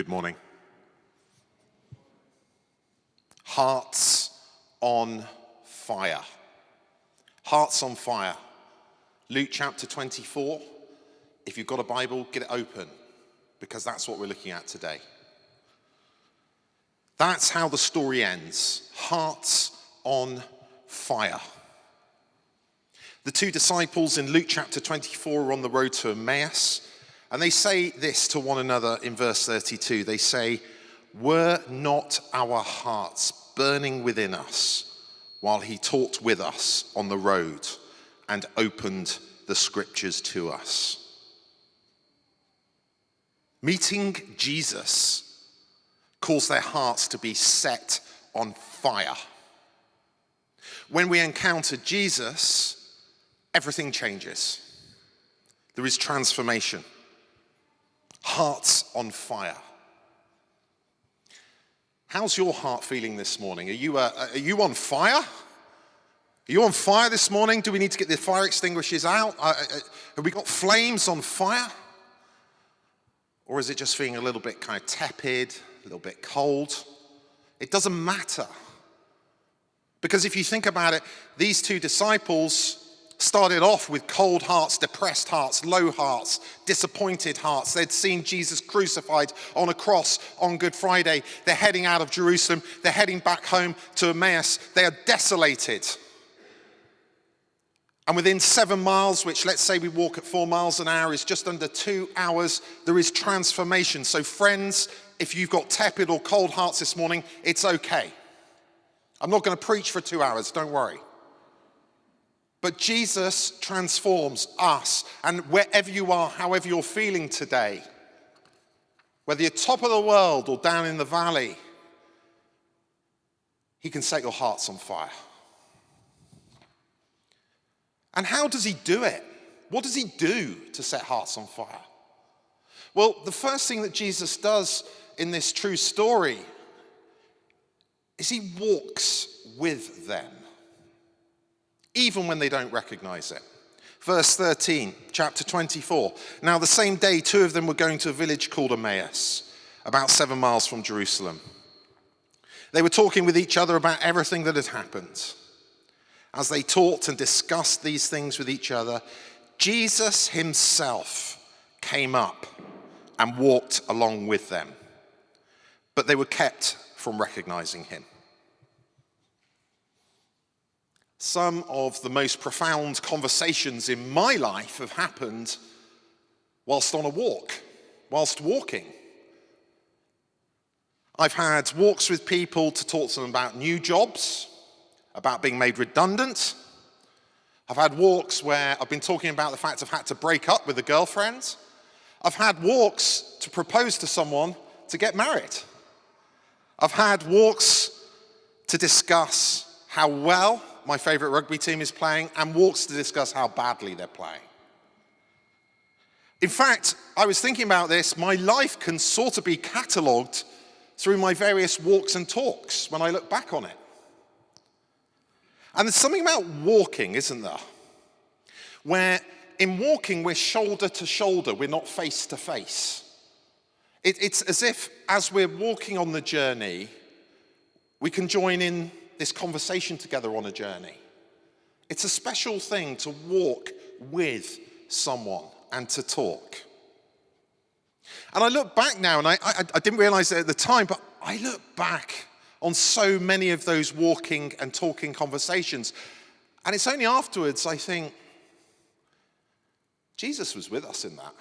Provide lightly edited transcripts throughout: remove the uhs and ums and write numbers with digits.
Good morning. Hearts on fire. Hearts on fire. Luke chapter 24. If you've got a Bible, get it open, because that's what we're looking at today. That's how the story ends. Hearts on fire. The two disciples in Luke chapter 24 are on the road to Emmaus, and they say this to one another in verse 32. They say, "Were not our hearts burning within us while he talked with us on the road and opened the scriptures to us?" Meeting Jesus caused their hearts to be set on fire. When we encounter Jesus, everything changes. There is transformation. Hearts on fire. How's your heart feeling this morning? Are you on fire? Are you on fire this morning? Do we need to get the fire extinguishers out? Have we got flames on fire? Or is it just feeling a little bit kind of tepid, a little bit cold? It doesn't matter. Because if you think about it, these two disciples started off with cold hearts, depressed hearts, low hearts, disappointed hearts. They'd seen Jesus crucified on a cross on Good Friday. They're heading out of Jerusalem. They're heading back home to Emmaus. They are desolated. And within 7 miles, which let's say we walk at 4 miles an hour, is just under 2 hours, there is transformation. So friends, if you've got tepid or cold hearts this morning, it's okay. I'm not going to preach for 2 hours, don't worry. But Jesus transforms us, and wherever you are, however you're feeling today, whether you're top of the world or down in the valley, he can set your hearts on fire. And how does he do it? What does he do to set hearts on fire? Well, the first thing that Jesus does in this true story is he walks with them, even when they don't recognize it. Verse 13, chapter 24. Now the same day, 2 of them were going to a village called Emmaus, about 7 miles from Jerusalem. They were talking with each other about everything that had happened. As they talked and discussed these things with each other, Jesus himself came up and walked along with them, but they were kept from recognizing him. Some of the most profound conversations in my life have happened whilst on a walk, whilst walking. I've had walks with people to talk to them about new jobs, about being made redundant. I've had walks where I've been talking about the fact I've had to break up with a girlfriend. I've had walks to propose to someone to get married. I've had walks to discuss how well my favorite rugby team is playing, and walks to discuss how badly they're playing. In fact, I was thinking about this. My life can sort of be catalogued through my various walks and talks when I look back on it. And there's something about walking, isn't there? Where in walking, we're shoulder to shoulder, we're not face to face. It's as if, as we're walking on the journey, we can join in this conversation together on a journey. It's a special thing to walk with someone and to talk. And I look back now, and I didn't realize it at the time, but I look back on so many of those walking and talking conversations. And it's only afterwards I think, Jesus was with us in that.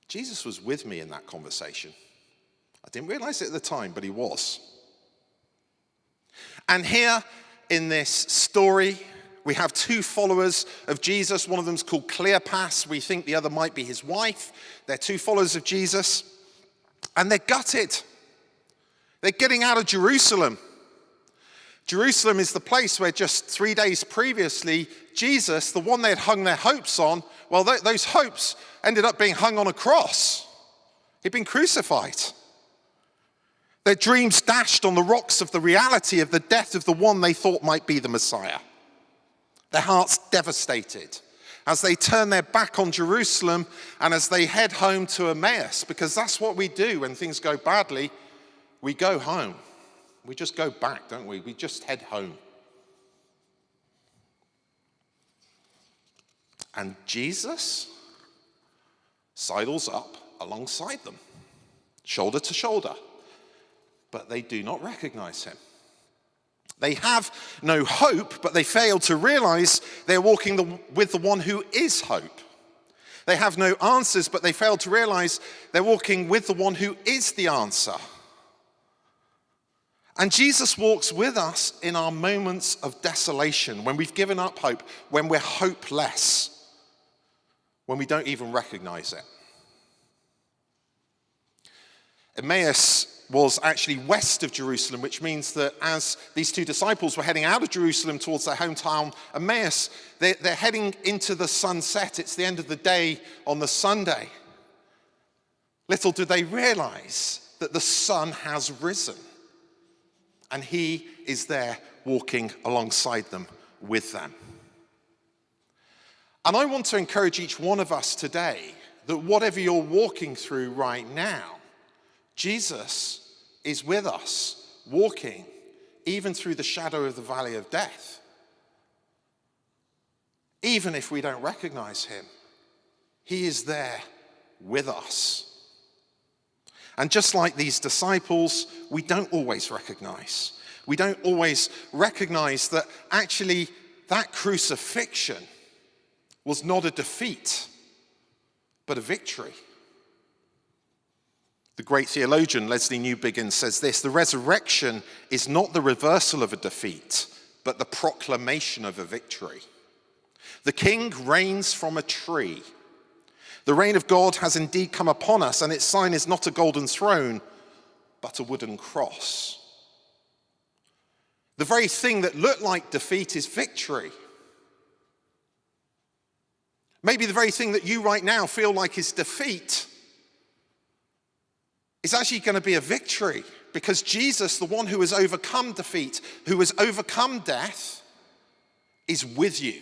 Jesus was with me in that conversation. I didn't realize it at the time, but he was. And here in this story, we have 2 followers of Jesus. One of them's called Cleopas. We think the other might be his wife. They're 2 followers of Jesus. And they're gutted. They're getting out of Jerusalem. Jerusalem is the place where just 3 days previously, Jesus, the one they had hung their hopes on, well, those hopes ended up being hung on a cross. He'd been crucified. Their dreams dashed on the rocks of the reality of the death of the one they thought might be the Messiah. Their hearts devastated. as they turn their back on Jerusalem and as they head home to Emmaus, because that's what we do when things go badly. We go home. We just go back, don't we? We just head home. And Jesus sidles up alongside them, shoulder to shoulder, but they do not recognize him. They have no hope, but they fail to realize they're walking with the one who is hope. They have no answers, but they fail to realize they're walking with the one who is the answer. And Jesus walks with us in our moments of desolation, when we've given up hope, when we're hopeless, when we don't even recognize it. Emmaus was actually west of Jerusalem, which means that as these two disciples were heading out of Jerusalem towards their hometown, Emmaus, they're heading into the sunset. It's the end of the day on the Sunday. Little do they realize that the sun has risen, and he is there walking alongside them, with them. And I want to encourage each one of us today that whatever you're walking through right now, Jesus is with us, walking, even through the shadow of the valley of death. Even if we don't recognize him, he is there with us. And just like these disciples, we don't always recognize. We don't always recognize that actually that crucifixion was not a defeat, but a victory. The great theologian Leslie Newbigin says this: the resurrection is not the reversal of a defeat, but the proclamation of a victory. The king reigns from a tree. The reign of God has indeed come upon us, and its sign is not a golden throne, but a wooden cross. The very thing that looked like defeat is victory. Maybe the very thing that you right now feel like is defeat is actually going to be a victory, because Jesus, the one who has overcome defeat, who has overcome death, is with you.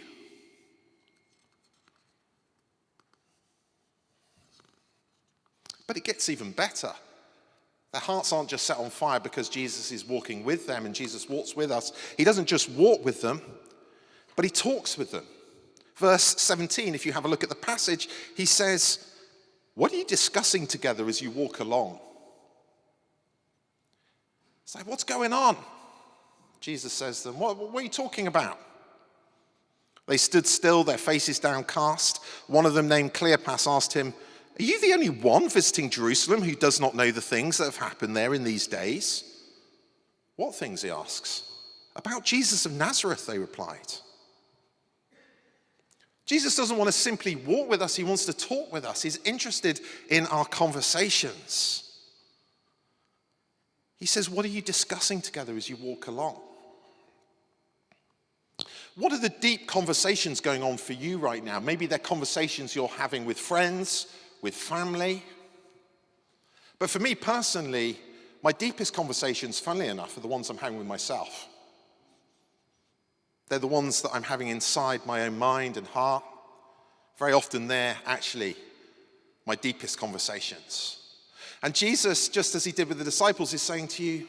But it gets even better. Their hearts aren't just set on fire because Jesus is walking with them and Jesus walks with us. He doesn't just walk with them, but he talks with them. Verse 17, if you have a look at the passage, he says, "What are you discussing together as you walk along?" It's like, what's going on? Jesus says to them, what are you talking about? They stood still, their faces downcast. One of them, named Cleopas, asked him, "Are you the only one visiting Jerusalem who does not know the things that have happened there in these days?" "What things?" he asks. "About Jesus of Nazareth," they replied. Jesus doesn't want to simply walk with us, he wants to talk with us. He's interested in our conversations. He says, "What are you discussing together as you walk along?" What are the deep conversations going on for you right now? Maybe they're conversations you're having with friends, with family. But for me personally, my deepest conversations, funnily enough, are the ones I'm having with myself. They're the ones that I'm having inside my own mind and heart. Very often they're actually my deepest conversations. And Jesus, just as he did with the disciples, is saying to you,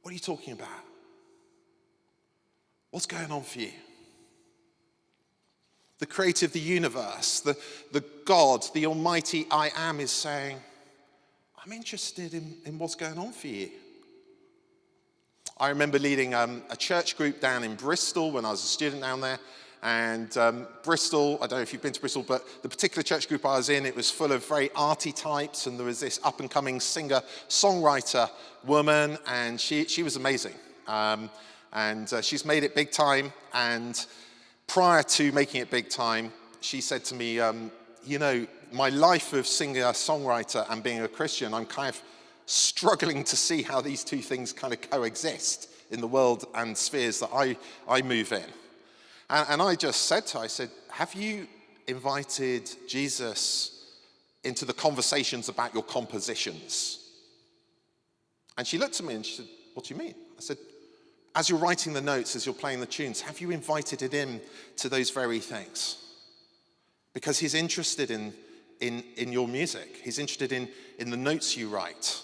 what are you talking about? What's going on for you? The creator of the universe, the God, the almighty I am, is saying, I'm interested in what's going on for you. I remember leading a church group down in Bristol when I was a student down there. And Bristol, I don't know if you've been to Bristol, but the particular church group I was in, it was full of very arty types, and there was this up-and-coming singer-songwriter woman, and she was amazing. And she's made it big time, and prior to making it big time, she said to me, you know, my life of singer-songwriter and being a Christian, I'm kind of struggling to see how these two things kind of coexist in the world and spheres that I move in. And I just said to her, I said, have you invited Jesus into the conversations about your compositions? And she looked at me and she said, what do you mean? I said, as you're writing the notes, as you're playing the tunes, have you invited it in to those very things? because he's interested in your music. He's interested in the notes you write.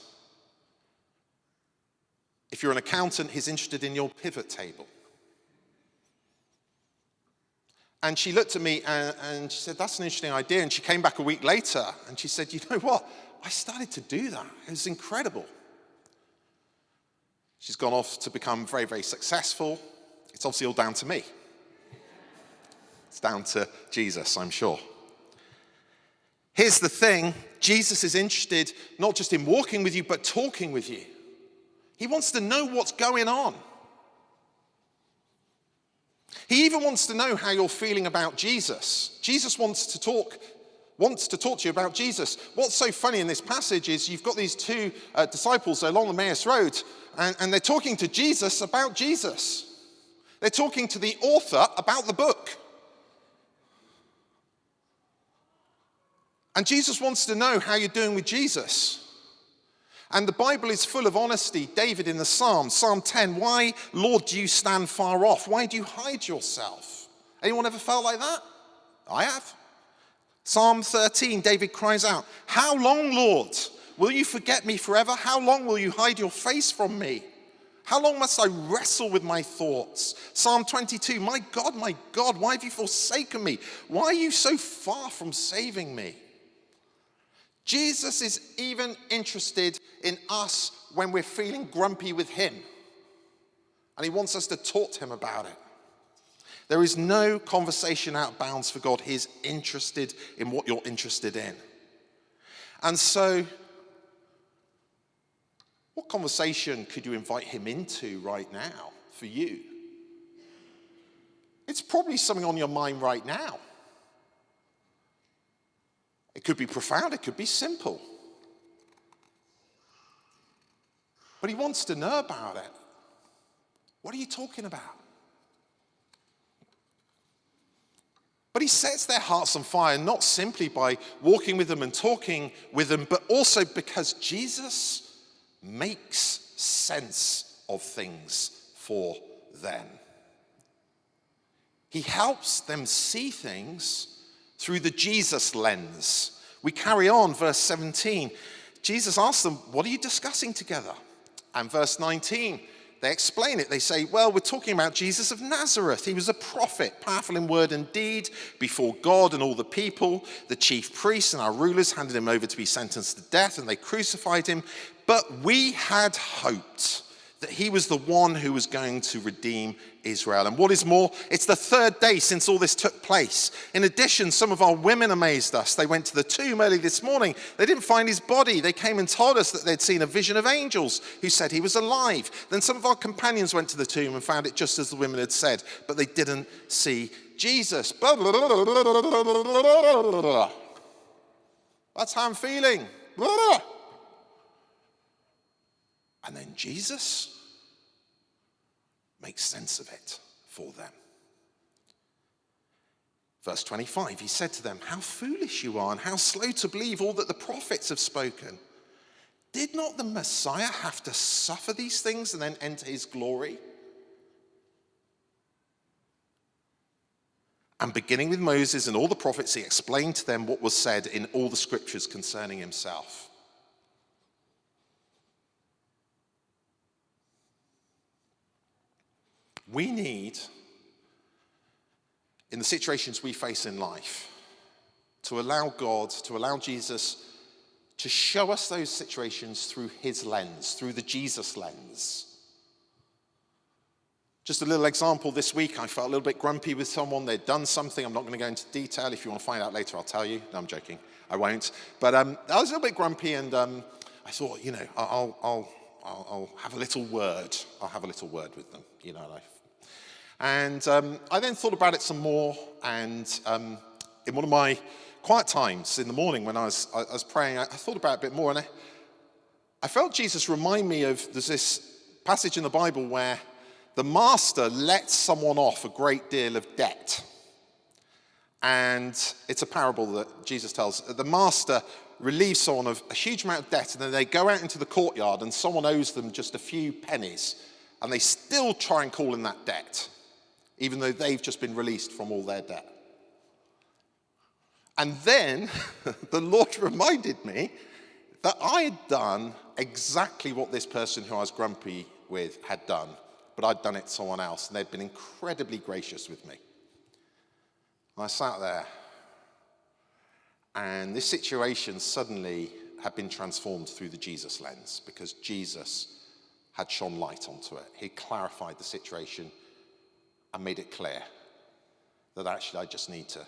If you're an accountant, he's interested in your pivot table. And she looked at me and she said, that's an interesting idea. And she came back a week later and she said, you know what? I started to do that. It was incredible. She's gone off to become very, very successful. It's obviously all down to me. It's down to Jesus, I'm sure. Here's the thing. Jesus is interested not just in walking with you, but talking with you. He wants to know what's going on. He even wants to know how you're feeling about Jesus. Jesus wants to talk to you about Jesus. What's so funny in this passage is you've got these two disciples along the Emmaus Road, and they're talking to Jesus about Jesus. They're talking to the author about the book. And Jesus wants to know how you're doing with Jesus. And the Bible is full of honesty. David in the Psalms, Psalm 10, why, Lord, do you stand far off? Why do you hide yourself? Anyone ever felt like that? I have. Psalm 13, David cries out, how long, Lord, will you forget me forever? How long will you hide your face from me? How long must I wrestle with my thoughts? Psalm 22, my God, why have you forsaken me? Why are you so far from saving me? Jesus is even interested in us when we're feeling grumpy with him. And he wants us to talk to him about it. There is no conversation out of bounds for God. He's interested in what you're interested in. And so, what conversation could you invite him into right now for you? It's probably something on your mind right now. It could be profound, it could be simple. But he wants to know about it. What are you talking about? But he sets their hearts on fire, not simply by walking with them and talking with them, but also because Jesus makes sense of things for them. He helps them see things through the Jesus lens. We carry on, verse 17. Jesus asks them, what are you discussing together? And verse 19, they explain it. They say, well, we're talking about Jesus of Nazareth. He was a prophet, powerful in word and deed before God and all the people. The chief priests and our rulers handed him over to be sentenced to death, and they crucified him. But we had hoped that he was the one who was going to redeem Israel. And what is more, it's the third day since all this took place. In addition, some of our women amazed us. They went to the tomb early this morning. They didn't find his body. They came and told us that they'd seen a vision of angels who said he was alive. Then some of our companions went to the tomb and found it just as the women had said, but they didn't see Jesus. That's how I'm feeling. And then Jesus makes sense of it for them. Verse 25, he said to them, how foolish you are and how slow to believe all that the prophets have spoken. Did not the Messiah have to suffer these things and then enter his glory? And beginning with Moses and all the prophets, he explained to them what was said in all the scriptures concerning himself. We need, in the situations we face in life, to allow God, to allow Jesus to show us those situations through his lens, through the Jesus lens. Just a little example this week, I felt a little bit grumpy with someone. They'd done something. I'm not going to go into detail. If you want to find out later, I'll tell you. No, I'm joking. I won't. But I was a little bit grumpy, and I thought, I'll have a little word. I'll have a little word with them, And I then thought about it some more, and in one of my quiet times in the morning when I was praying, I thought about it a bit more, and I felt Jesus remind me of, there's this passage in the Bible where the master lets someone off a great deal of debt. And it's a parable that Jesus tells. The master relieves someone of a huge amount of debt, and then they go out into the courtyard and someone owes them just a few pennies, and they still try and call in that debt, even though they've just been released from all their debt. And then the Lord reminded me that I had done exactly what this person who I was grumpy with had done, but I'd done it to someone else, and they'd been incredibly gracious with me. And I sat there, and this situation suddenly had been transformed through the Jesus lens, because Jesus had shone light onto it. He clarified the situation and made it clear that actually I just need to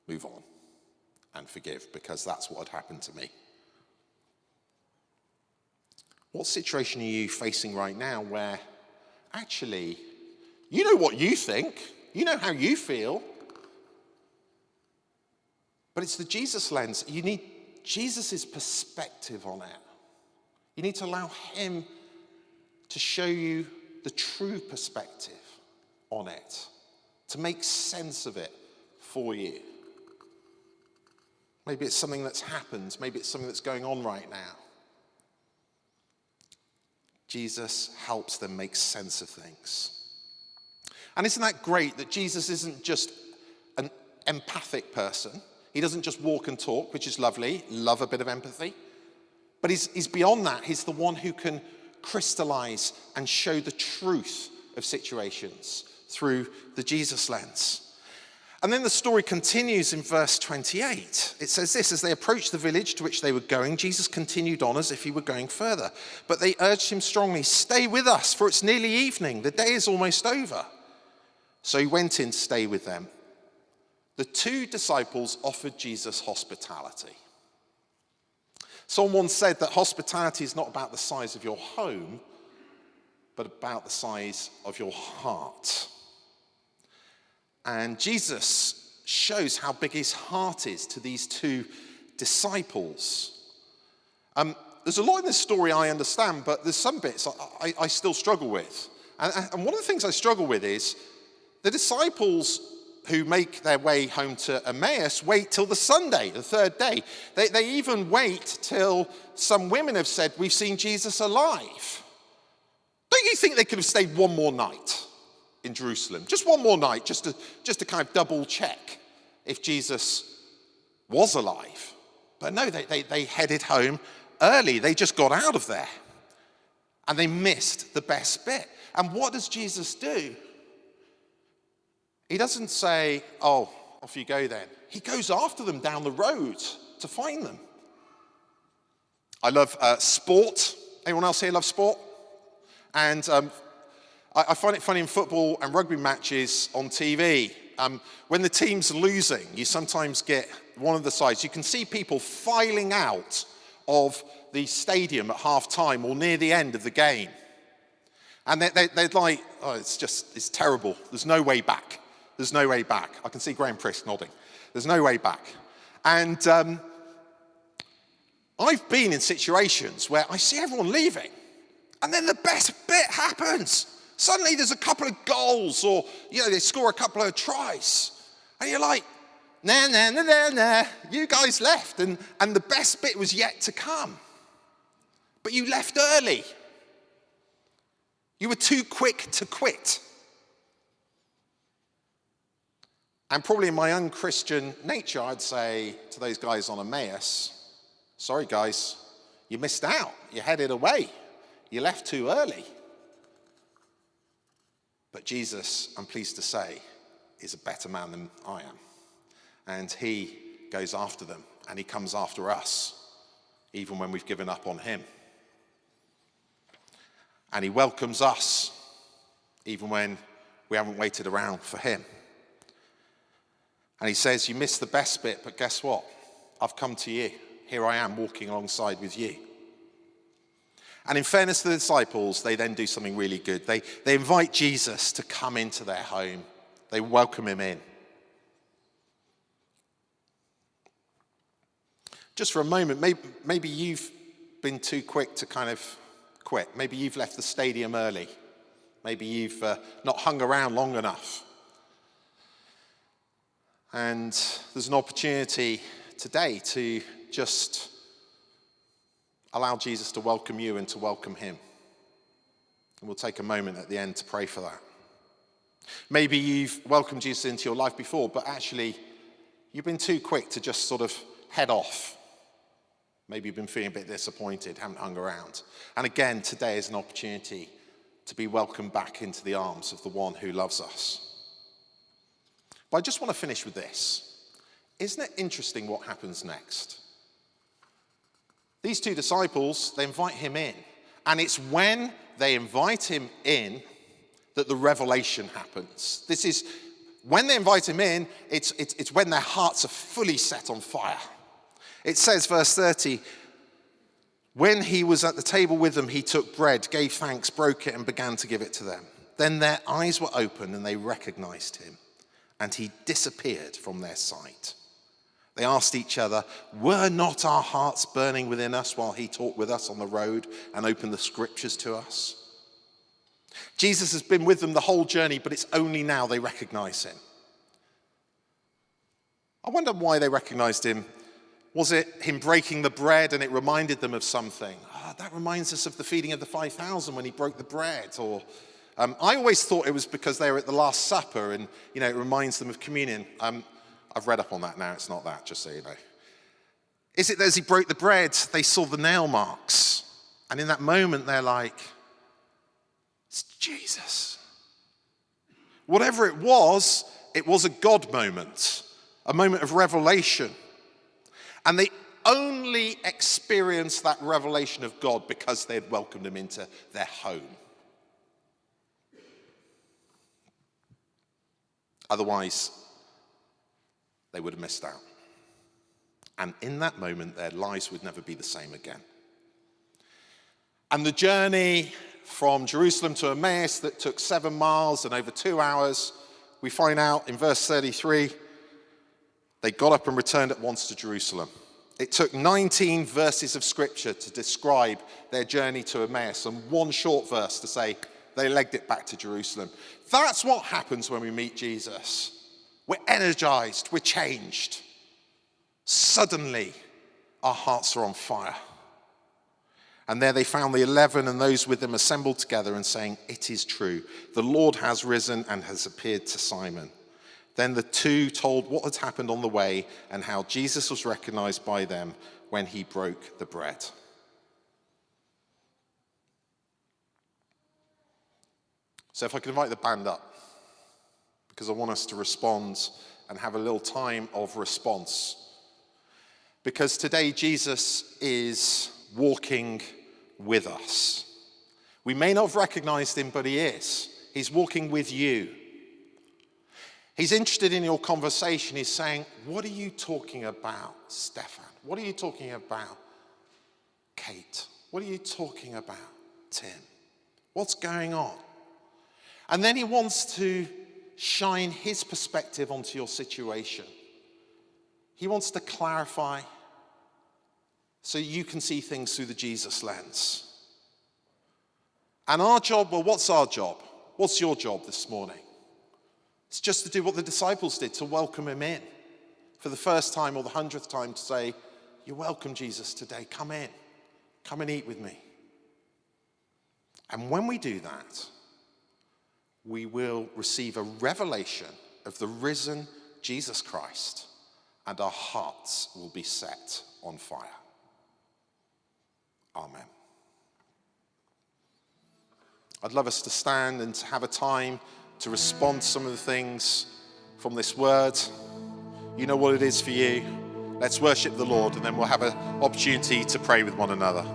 move on and forgive, because that's what had happened to me. What situation are you facing right now where actually you know what you think, you know how you feel, but it's the Jesus lens. You need Jesus' perspective on it. You need to allow him to show you the true perspective on it, to make sense of it for you. Maybe it's something that's happened. Maybe it's something that's going on right now. Jesus helps them make sense of things. And isn't that great that Jesus isn't just an empathic person? He doesn't just walk and talk, which is lovely. Love a bit of empathy. But he's beyond that. He's the one who can crystallize and show the truth of situations through the Jesus lens. And then the story continues in verse 28. It says this: as they approached the village to which they were going, Jesus continued on as if he were going further. But they urged him strongly, "Stay with us, for it's nearly evening. The day is almost over." So he went in to stay with them. The two disciples offered Jesus hospitality. Someone once said that hospitality is not about the size of your home, but about the size of your heart. And Jesus shows how big his heart is to these two disciples. There's a lot in this story I understand, but there's some bits I still struggle with. And one of the things I struggle with is the disciples who make their way home to Emmaus wait till the Sunday, the third day. They even wait till some women have said, "We've seen Jesus alive." Don't you think they could have stayed one more night in Jerusalem? Just one more night, just to kind of double check if Jesus was alive. But no, they headed home early. They just got out of there. And they missed the best bit. And what does Jesus do? He doesn't say, "Oh, off you go then." He goes after them down the road to find them. I love sport. Anyone else here love sport? And I find it funny in football and rugby matches on TV. When the team's losing, you sometimes get one of the sides. You can see people filing out of the stadium at half-time or near the end of the game. And they're like, "Oh, it's terrible. There's no way back. There's no way back." I can see Graham Prisk nodding. There's no way back. And I've been in situations where I see everyone leaving, and then the best bit happens. Suddenly there's a couple of goals, or they score a couple of tries. And you're like, nah, you guys left, and the best bit was yet to come. But you left early. You were too quick to quit. And probably in my unchristian nature, I'd say to those guys on Emmaus, "Sorry guys, you missed out. You headed away. You left too early." But Jesus, I'm pleased to say, is a better man than I am. And he goes after them, and he comes after us, even when we've given up on him. And he welcomes us, even when we haven't waited around for him. And he says, "You missed the best bit, but guess what? I've come to you. Here I am walking alongside with you." And in fairness to the disciples, they then do something really good. They invite Jesus to come into their home. They welcome him in. Just for a moment, maybe you've been too quick to kind of quit. Maybe you've left the stadium early. Maybe you've not hung around long enough. And there's an opportunity today to just allow Jesus to welcome you and to welcome him. And we'll take a moment at the end to pray for that. Maybe you've welcomed Jesus into your life before, but actually you've been too quick to just sort of head off. Maybe you've been feeling a bit disappointed, haven't hung around. And again, today is an opportunity to be welcomed back into the arms of the one who loves us. But I just want to finish with this. Isn't it interesting what happens next? These two disciples, they invite him in. And it's when they invite him in that the revelation happens. This is, when they invite him in, it's when their hearts are fully set on fire. It says, verse 30, when he was at the table with them, he took bread, gave thanks, broke it, and began to give it to them. Then their eyes were opened and they recognized him, and he disappeared from their sight. They asked each other, were not our hearts burning within us while he talked with us on the road and opened the scriptures to us? Jesus has been with them the whole journey, but it's only now they recognize him. I wonder why they recognized him. Was it him breaking the bread and it reminded them of something? That reminds us of the feeding of the 5,000 when he broke the bread. Or I always thought it was because they were at the Last Supper and, it reminds them of communion. I've read up on that now. It's not that, just so you know. Is it that as he broke the bread, they saw the nail marks? And in that moment, they're like, it's Jesus. Whatever it was a God moment, a moment of revelation. And they only experienced that revelation of God because they had welcomed him into their home. Otherwise, they would have missed out. And in that moment, their lives would never be the same again. And the journey from Jerusalem to Emmaus that took 7 miles and over 2 hours, we find out in verse 33, they got up and returned at once to Jerusalem. It took 19 verses of scripture to describe their journey to Emmaus and one short verse to say they legged it back to Jerusalem. That's what happens when we meet Jesus. We're energized, we're changed. Suddenly, our hearts are on fire. And there they found the 11 and those with them assembled together and saying, it is true, the Lord has risen and has appeared to Simon. Then the two told what had happened on the way and how Jesus was recognized by them when he broke the bread. So if I could invite the band up, because I want us to respond and have a little time of response. Because today Jesus is walking with us. We may not have recognized him, but he is. He's walking with you. He's interested in your conversation. He's saying, what are you talking about, Stefan? What are you talking about, Kate? What are you talking about, Tim? What's going on? And then he wants to shine his perspective onto your situation. He wants to clarify so you can see things through the Jesus lens. And our job, well, what's our job? What's your job this morning? It's just to do what the disciples did, to welcome him in. For the first time or the 100th time to say, you're welcome, Jesus, today. Come in. Come and eat with me. And when we do that, we will receive a revelation of the risen Jesus Christ, and our hearts will be set on fire. Amen. I'd love us to stand and to have a time to respond to some of the things from this word. You know what it is for you. Let's worship the Lord, and then we'll have an opportunity to pray with one another.